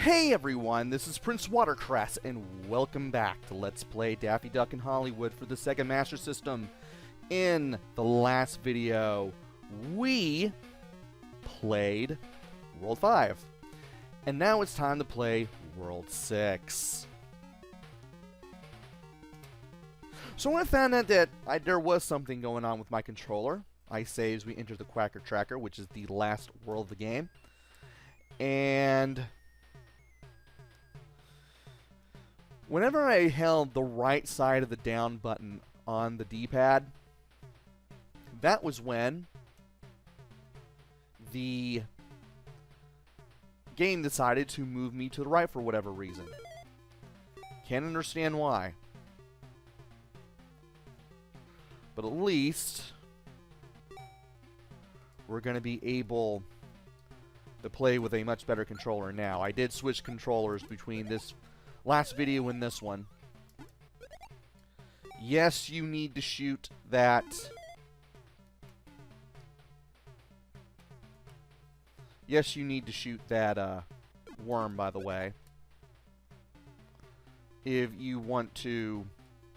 Hey everyone, this is PrinceWatercress, and welcome back to Let's Play Daffy Duck in Hollywood for the Sega Master System. In the last video, we played World 5, and now it's time to play World 6. So when I found out that there was something going on with my controller, I saved as we enter the Quacker Tracker, which is the last world of the game, and whenever I held the right side of the down button on the D-pad, that was when the game decided to move me to the right for whatever reason. Can't understand why. But at least we're going to be able to play with a much better controller now. I did switch controllers between this last video and this one. Yes, you need to shoot that worm, by the way, if you want to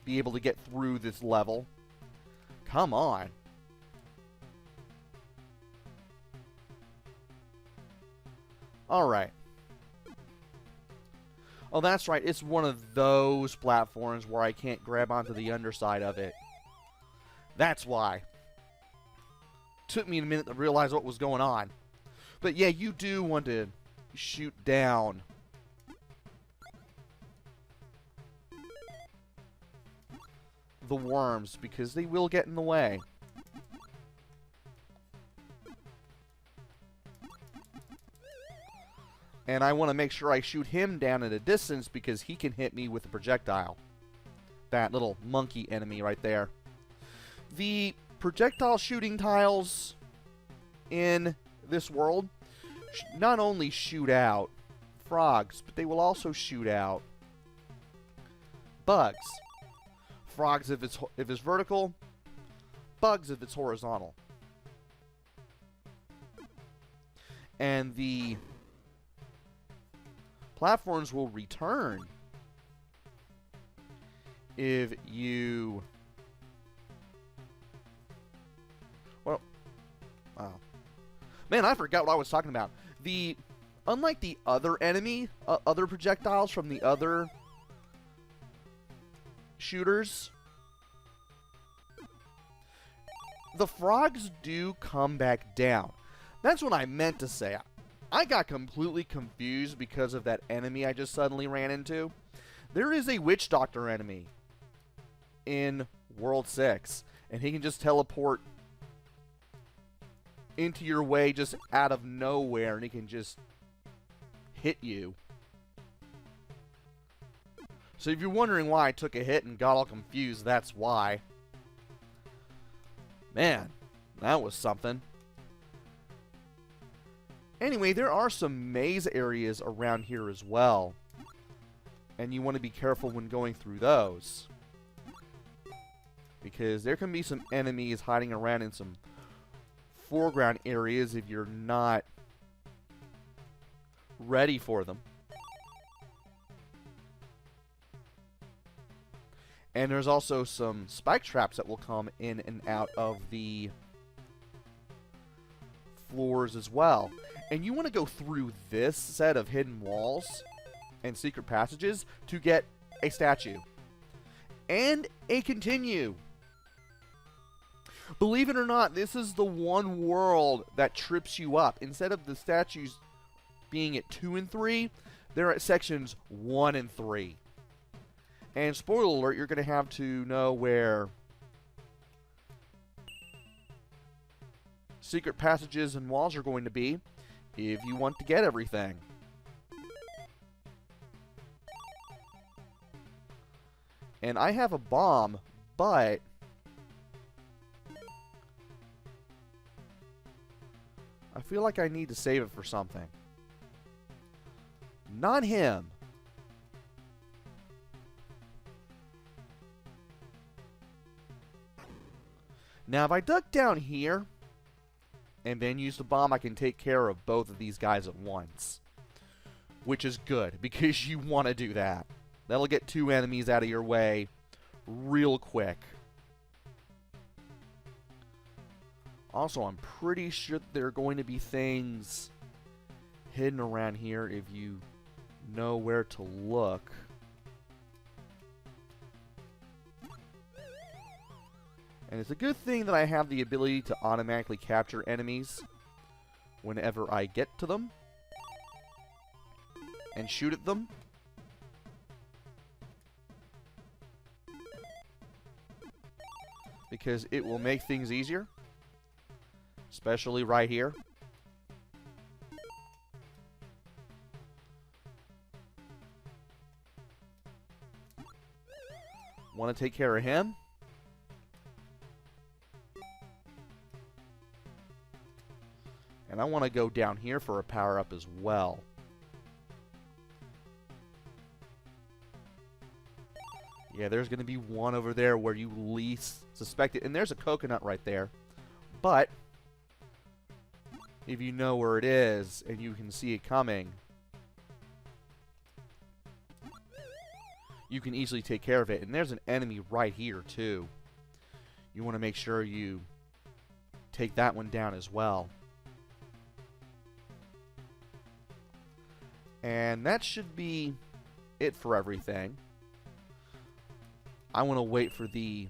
be able to get through this level. Come on. Alright. Oh, that's right. It's one of those platforms where I can't grab onto the underside of it. That's why. Took me a minute to realize what was going on. But yeah, you do want to shoot down the worms because they will get in the way. And I want to make sure I shoot him down at a distance because he can hit me with a projectile. That little monkey enemy right there. The projectile shooting tiles in this world not only shoot out frogs, but they will also shoot out bugs. Frogs if it's vertical, bugs if it's horizontal. And the platforms will return if you... Well, wow. Man, I forgot what I was talking about. Unlike the other enemy, other projectiles from the other shooters, the frogs do come back down. That's what I meant to say. I got completely confused because of that enemy I just suddenly ran into. There is a witch doctor enemy in World 6, and he can just teleport into your way just out of nowhere, and he can just hit you. So if you're wondering why I took a hit and got all confused, that's why. Man, that was something. Anyway, there are some maze areas around here as well, and you want to be careful when going through those, because there can be some enemies hiding around in some foreground areas if you're not ready for them. And there's also some spike traps that will come in and out of the floors as well. And you want to go through this set of hidden walls and secret passages to get a statue and a continue. Believe it or not, this is the one world that trips you up. Instead of the statues being at 2 and 3, they're at sections 1 and 3. And spoiler alert, you're going to have to know where secret passages and walls are going to be if you want to get everything. And I have a bomb, but I feel like I need to save it for something. Not him. Now, if I duck down here and then use the bomb, I can take care of both of these guys at once. which is good because you want to do that. That'll get 2 enemies out of your way real quick. Also, I'm pretty sure there are going to be things hidden around here if you know where to look. And it's a good thing that I have the ability to automatically capture enemies whenever I get to them and shoot at them. Because it will make things easier. Especially right here. Want to take care of him. And I want to go down here for a power-up as well. Yeah, there's going to be one over there where you least suspect it. And there's a coconut right there. But if you know where it is and you can see it coming, you can easily take care of it. And there's an enemy right here, too. You want to make sure you take that one down as well. And that should be it for everything. I want to wait for the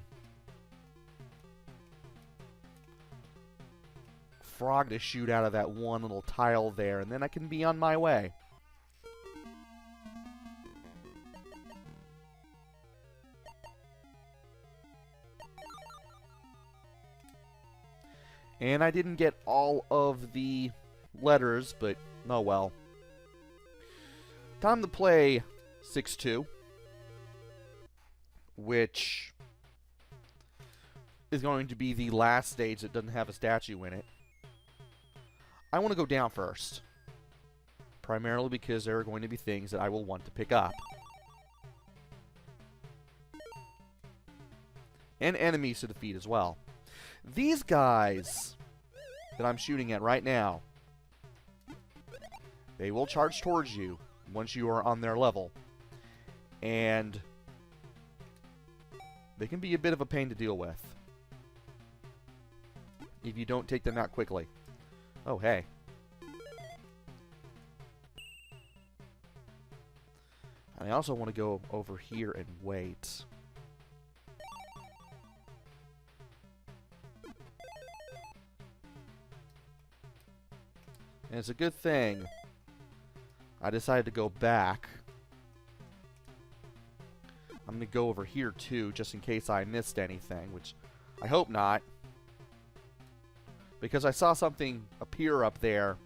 frog to shoot out of that one little tile there, and then I can be on my way. And I didn't get all of the letters, but oh well. Time to play 6-2, which is going to be the last stage that doesn't have a statue in it. I want to go down first, primarily because there are going to be things that I will want to pick up. And enemies to defeat as well. These guys that I'm shooting at right now, they will charge towards you once you are on their level. And they can be a bit of a pain to deal with if you don't take them out quickly. Oh, hey. I also want to go over here and wait. And it's a good thing I decided to go back. I'm going to go over here too, just in case I missed anything, which I hope not. Because I saw something appear up there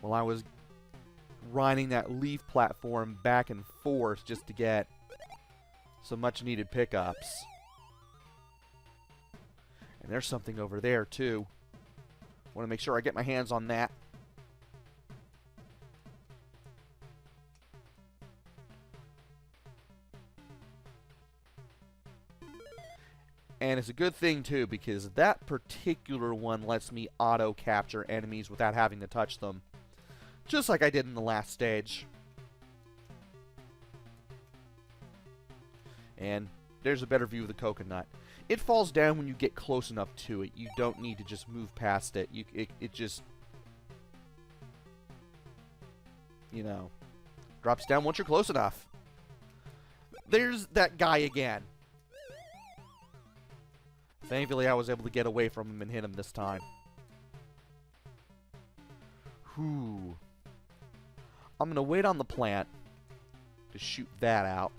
while I was riding that leaf platform back and forth just to get some much needed pickups. And there's something over there too. Want to make sure I get my hands on that. And it's a good thing, too, because that particular one lets me auto-capture enemies without having to touch them. Just like I did in the last stage. And there's a better view of the coconut. It falls down when you get close enough to it. You don't need to just move past it. It just, you know, drops down once you're close enough. There's that guy again. Thankfully, I was able to get away from him and hit him this time. Whew. I'm going to wait on the plant to shoot that out.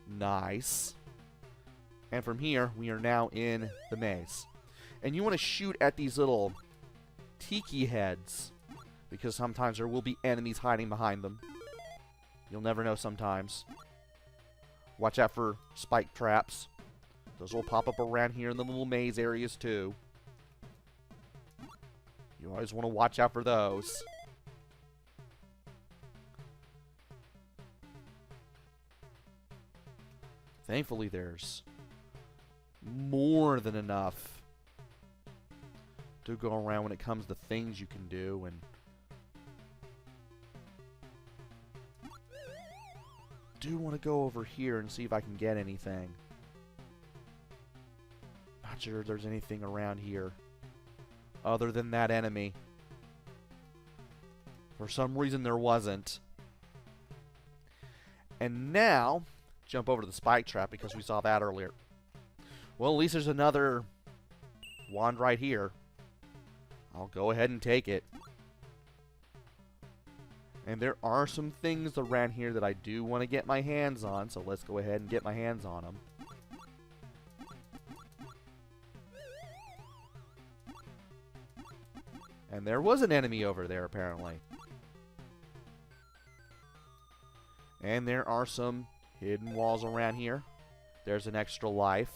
Nice. And from here, we are now in the maze. And you want to shoot at these little tiki heads, because sometimes there will be enemies hiding behind them. You'll never know sometimes. Watch out for spike traps. Those will pop up around here in the little maze areas too. You always want to watch out for those. Thankfully, there's more than enough do go around when it comes to things you can do, and do want to go over here and see if I can get anything. Not sure if there's anything around here other than that enemy. For some reason there wasn't. And now, jump over to the spike trap because we saw that earlier. Well, at least there's another wand right here. I'll go ahead and take it. And there are some things around here that I do want to get my hands on, so let's go ahead and get my hands on them. And there was an enemy over there, apparently. And there are some hidden walls around here. There's an extra life.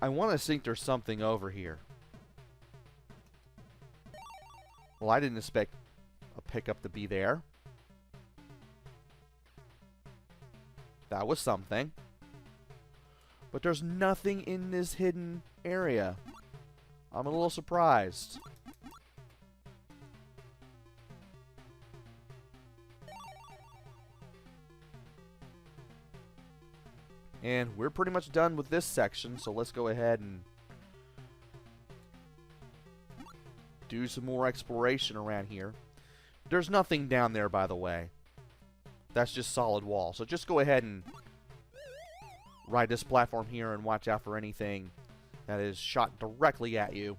I want to think there's something over here. Well, I didn't expect a pickup to be there. That was something. But there's nothing in this hidden area. I'm a little surprised. And we're pretty much done with this section, so let's go ahead and do some more exploration around here. There's nothing down there, by the way. That's just solid wall. So just go ahead and ride this platform here and watch out for anything that is shot directly at you,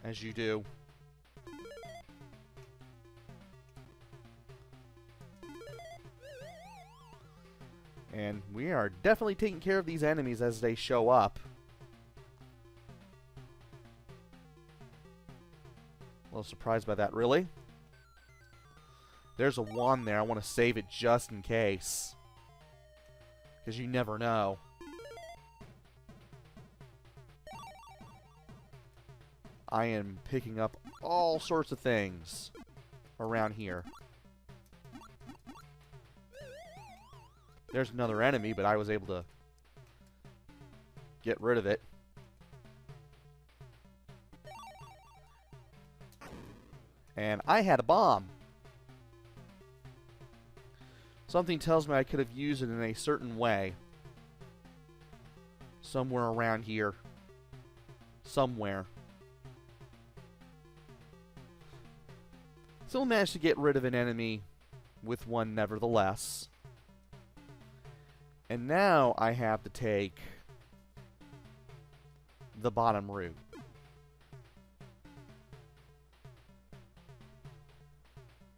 as you do. And we are definitely taking care of these enemies as they show up. A little surprised by that, really. There's a wand there. I want to save it just in case, because you never know. I am picking up all sorts of things around here. There's another enemy, but I was able to get rid of it. And I had a bomb. Something tells me I could have used it in a certain way. Somewhere around here. Somewhere. Still managed to get rid of an enemy with one nevertheless. And now I have to take the bottom route.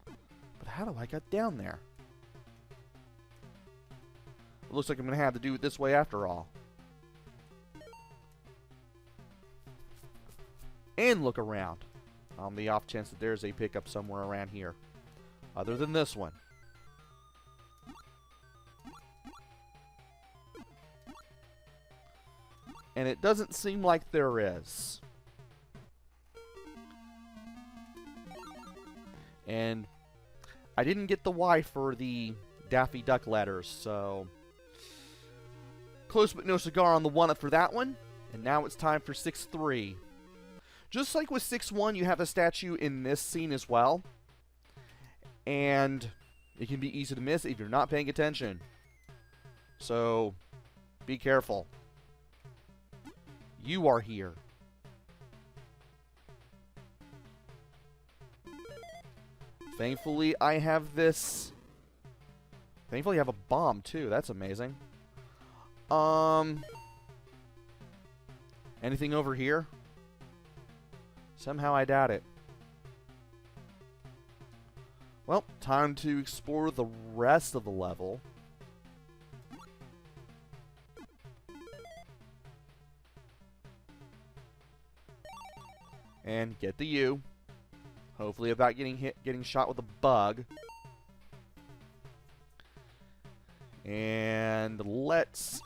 But how do I get down there? It looks like I'm going to have to do it this way after all. And look around on the off chance that there's a pickup somewhere around here. Other than this one. And it doesn't seem like there is. And I didn't get the Y for the Daffy Duck letters, so close but no cigar on the one up for that one. And now it's time for 6-3. Just like with 6-1, you have a statue in this scene as well. And it can be easy to miss if you're not paying attention. So be careful. You are here. Thankfully, I have this. Thankfully, I have a bomb, too. That's amazing. Anything over here? Somehow I doubt it. Well, time to explore the rest of the level. And get the U. Hopefully without getting shot with a bug. And let's...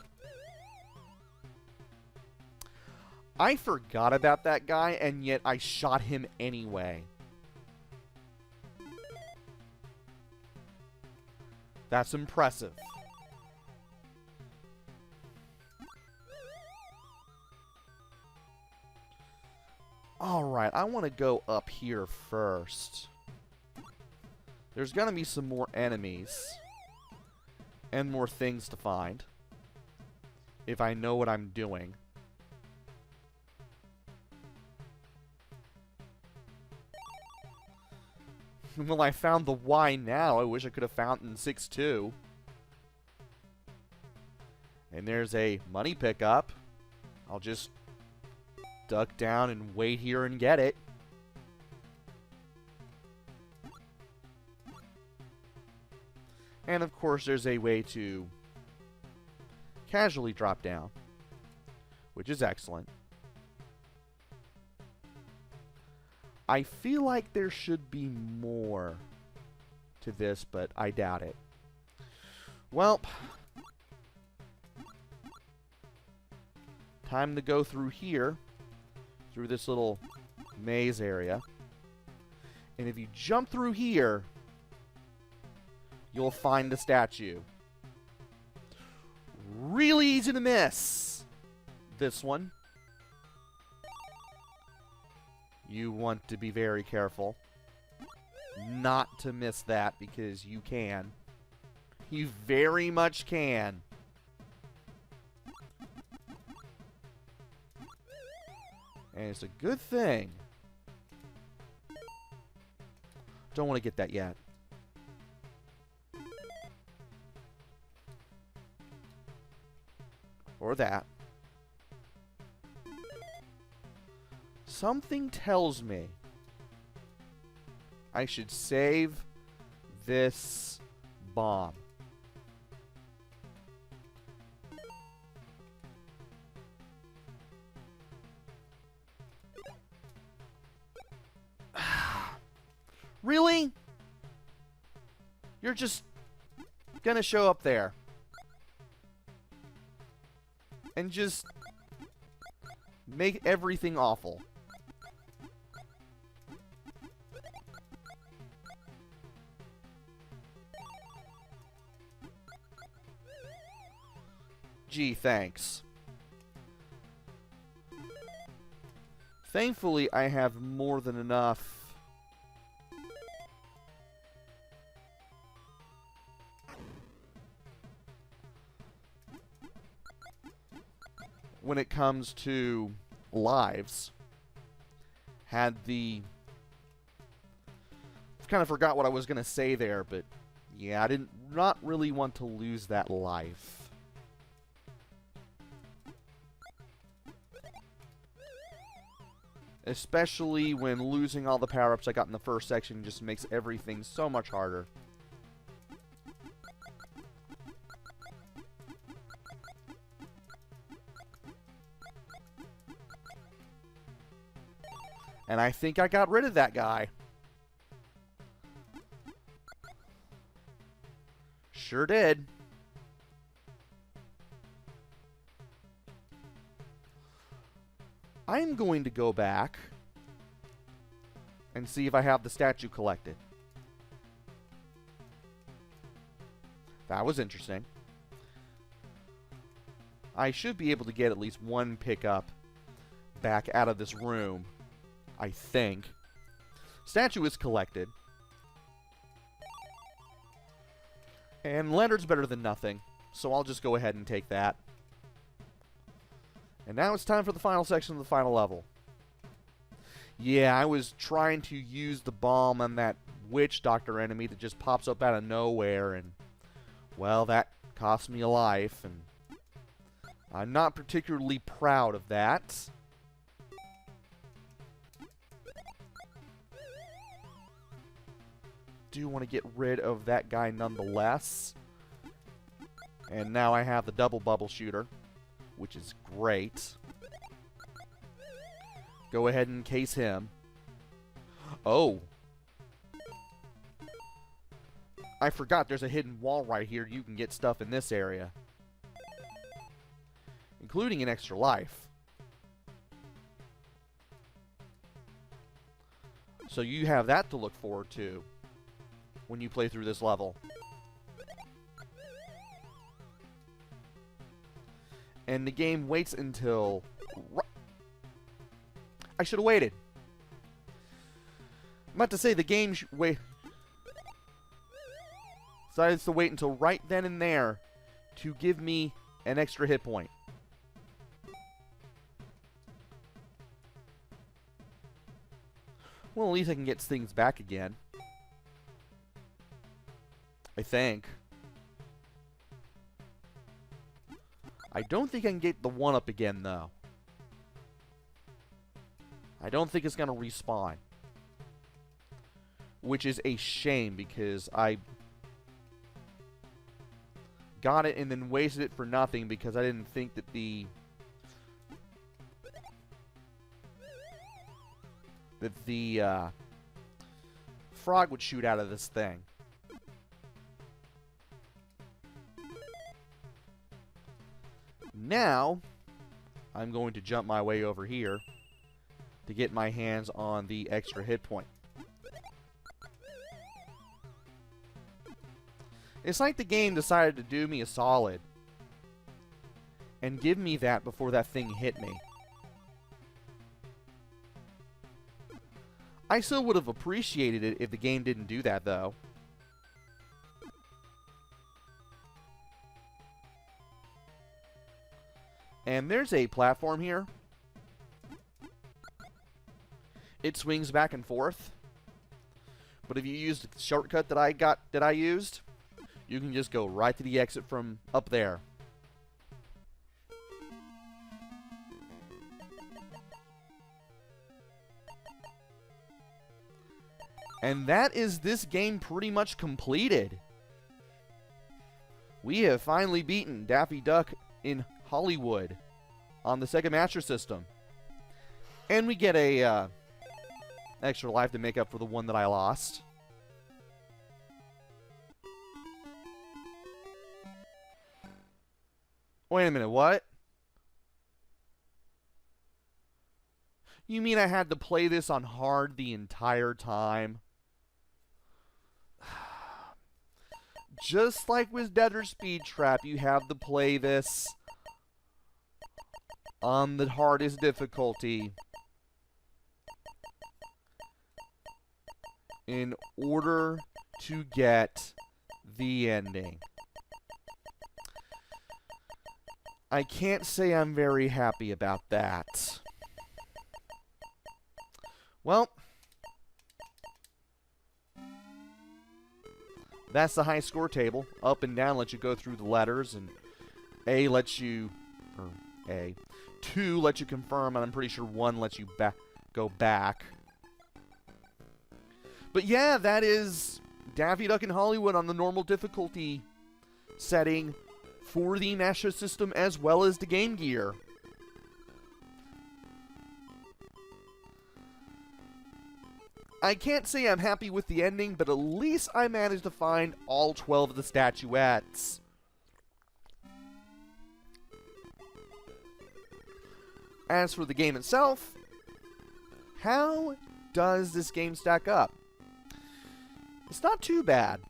I forgot about that guy, and yet I shot him anyway. That's impressive. Alright, I want to go up here first. There's going to be some more enemies. And more things to find. If I know what I'm doing. Well, I found the Y now. I wish I could have found it in 6.2. And there's a money pickup. I'll just duck down and wait here and get it. And of course, there's a way to casually drop down, which is excellent. I feel like there should be more to this, but I doubt it. Well, time to go through here, through this little maze area. And if you jump through here, you'll find the statue. Really easy to miss. This one. You want to be very careful not to miss that, because you can. You very much can. And it's a good thing. Don't want to get that yet. Or that. Something tells me I should save this bomb. Really? You're just gonna show up there and just make everything awful. Gee, thanks. Thankfully, I have more than enough when it comes to lives. I've kind of forgot what I was going to say there, but yeah, I did not really want to lose that life. Especially when losing all the power-ups I got in the first section just makes everything so much harder. And I think I got rid of that guy. Sure did. I'm going to go back and see if I have the statue collected. That was interesting. I should be able to get at least one pickup back out of this room, I think. Statue is collected. And Leonard's better than nothing, so I'll just go ahead and take that. And now it's time for the final section of the final level. Yeah, I was trying to use the bomb on that witch doctor enemy that just pops up out of nowhere, and, well, that cost me a life, and I'm not particularly proud of that. Do want to get rid of that guy nonetheless. And now I have the double bubble shooter, which is great. Go ahead and case him. Oh. I forgot there's a hidden wall right here. You can get stuff in this area, including an extra life. So you have that to look forward to when you play through this level. And the game waits until... I should have waited. I'm about to say the game decides to wait until right then and there to give me an extra hit point. Well, at least I can get things back again. I think. I don't think I can get the 1-up again, though. I don't think it's going to respawn. Which is a shame, because I got it and then wasted it for nothing because I didn't think that the frog would shoot out of this thing. Now, I'm going to jump my way over here to get my hands on the extra hit point. It's like the game decided to do me a solid and give me that before that thing hit me. I still would have appreciated it if the game didn't do that, though. And there's a platform here. It swings back and forth. But if you use the shortcut that I used, you can just go right to the exit from up there. And that is this game pretty much completed. We have finally beaten Daffy Duck in Hollywood on the Sega Master System. And we get a extra life to make up for the one that I lost. Wait a minute, what? You mean I had to play this on hard the entire time? Just like with Dead or Speed Trap, you have to play this on the hardest difficulty in order to get the ending. I can't say I'm very happy about that. Well, that's the high score table. Up and down lets you go through the letters, and A lets you, or A, 2 lets you confirm, and I'm pretty sure 1 lets you go back. But yeah, that is Daffy Duck in Hollywood on the normal difficulty setting for the Master System as well as the Game Gear. I can't say I'm happy with the ending, but at least I managed to find all 12 of the statuettes. As for the game itself, how does this game stack up? It's not too bad.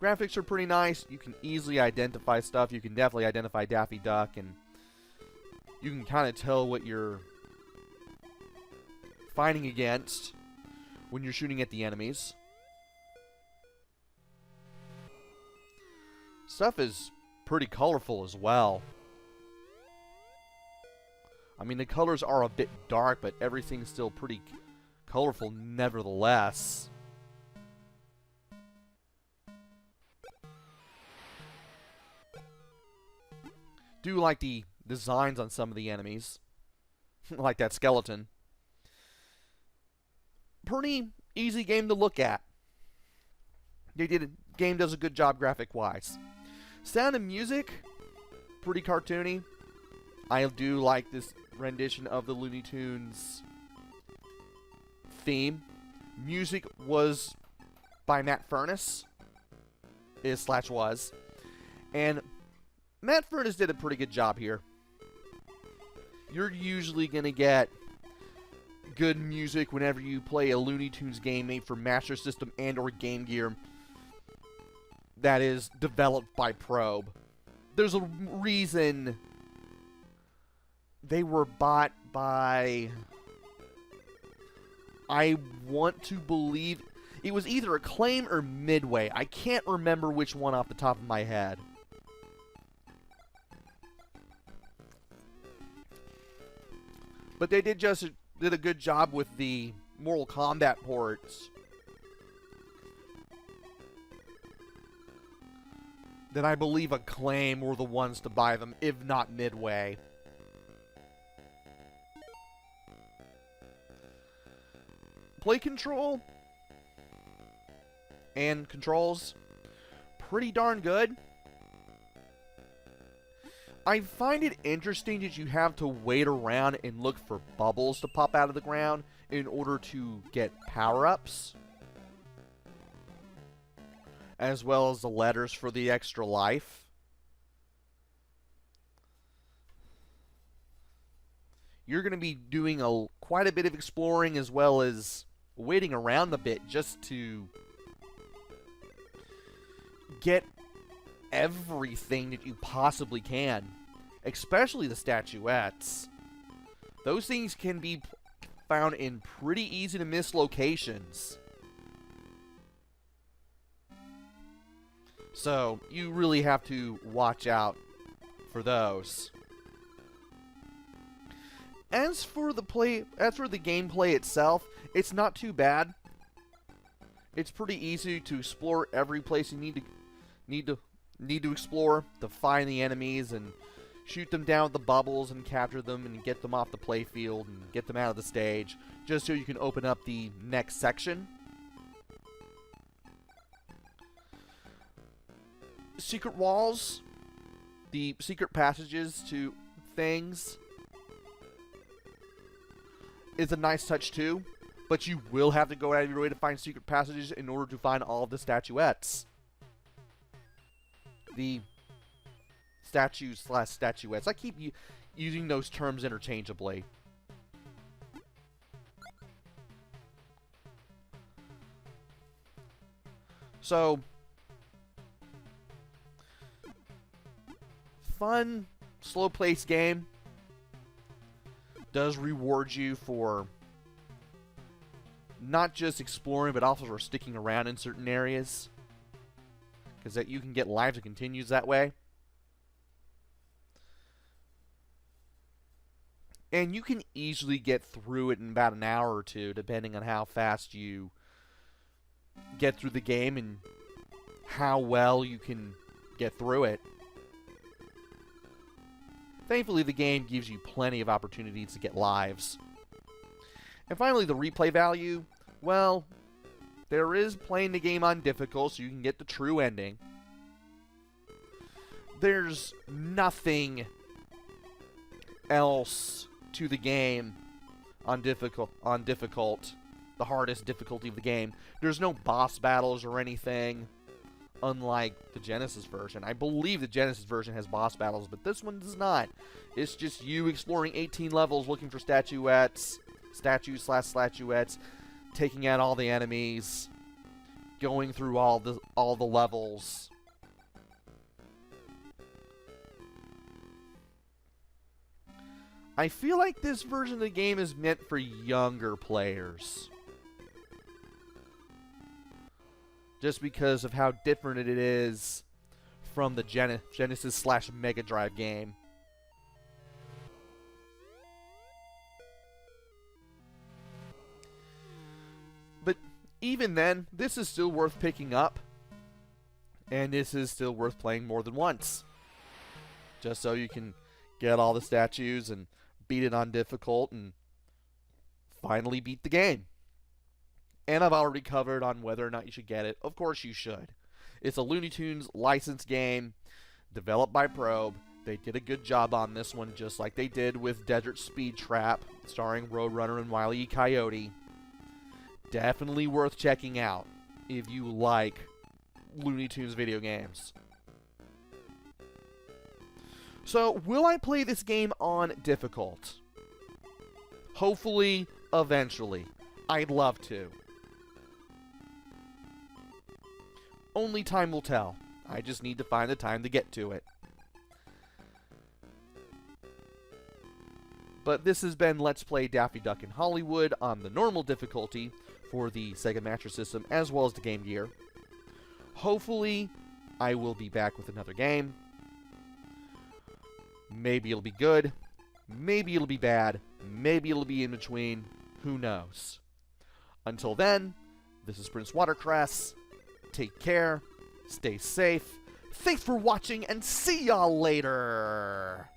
Graphics are pretty nice. You can easily identify stuff. You can definitely identify Daffy Duck, and you can kind of tell what you're fighting against when you're shooting at the enemies. Stuff is pretty colorful as well. I mean, the colors are a bit dark, but everything's still pretty colorful nevertheless. Do like the designs on some of the enemies. Like that skeleton. Pretty easy game to look at. Game does a good job graphic-wise. Sound and music, pretty cartoony. I do like this rendition of the Looney Tunes theme. Music was by Matt Furness. Was. And Matt Furness did a pretty good job here. You're usually going to get good music whenever you play a Looney Tunes game made for Master System and or Game Gear that is developed by Probe. There's a reason they were bought by I want to believe it was either Acclaim or Midway. I can't remember which one off the top of my head. But they did a good job with the Mortal Kombat ports. Then I believe Acclaim were the ones to buy them, if not Midway. Play control and controls, pretty darn good. I find it interesting that you have to wait around and look for bubbles to pop out of the ground in order to get power-ups, as well as the letters for the extra life. You're going to be doing quite a bit of exploring, as well as waiting around a bit just to get everything that you possibly can, especially the statuettes. Those things can be found in pretty easy to miss locations. So you really have to watch out for those. As for the gameplay itself, it's not too bad. It's pretty easy to explore every place you need to explore, to find the enemies and shoot them down with the bubbles and capture them and get them off the playfield and get them out of the stage, just so you can open up the next section. Secret walls, the secret passages to things, is a nice touch too, but you will have to go out of your way to find secret passages in order to find all of the statuettes. The statues/statuettes. I keep using those terms interchangeably. So, fun, slow-paced game. Does reward you for not just exploring, but also for sticking around in certain areas, because that you can get lives that continues that way. And you can easily get through it in about an hour or two, depending on how fast you get through the game and how well you can get through it. Thankfully, the game gives you plenty of opportunities to get lives. And finally, the replay value. Well, there is playing the game on difficult, so you can get the true ending. There's nothing else to the game on difficult, the hardest difficulty of the game. There's no boss battles or anything, unlike the Genesis version. I believe the Genesis version has boss battles, but this one does not. It's just you exploring 18 levels looking for statuettes, statues/statuettes, taking out all the enemies, going through all the levels. I feel like this version of the game is meant for younger players, just because of how different it is from the Genesis/Mega Drive game. But even then, this is still worth picking up, and this is still worth playing more than once, just so you can get all the statues and beat it on difficult and finally beat the game. And I've already covered on whether or not you should get it. Of course you should. It's a Looney Tunes licensed game, developed by Probe. They did a good job on this one, just like they did with Desert Speed Trap, starring Roadrunner and Wile E. Coyote. Definitely worth checking out if you like Looney Tunes video games. So, will I play this game on difficult? Hopefully, eventually. I'd love to. Only time will tell. I just need to find the time to get to it. But this has been Let's Play Daffy Duck in Hollywood on the normal difficulty for the Sega Master System as well as the Game Gear. Hopefully, I will be back with another game. Maybe it'll be good. Maybe it'll be bad. Maybe it'll be in between. Who knows? Until then, this is PrinceWatercress. Take care. Stay safe. Thanks for watching, and see y'all later!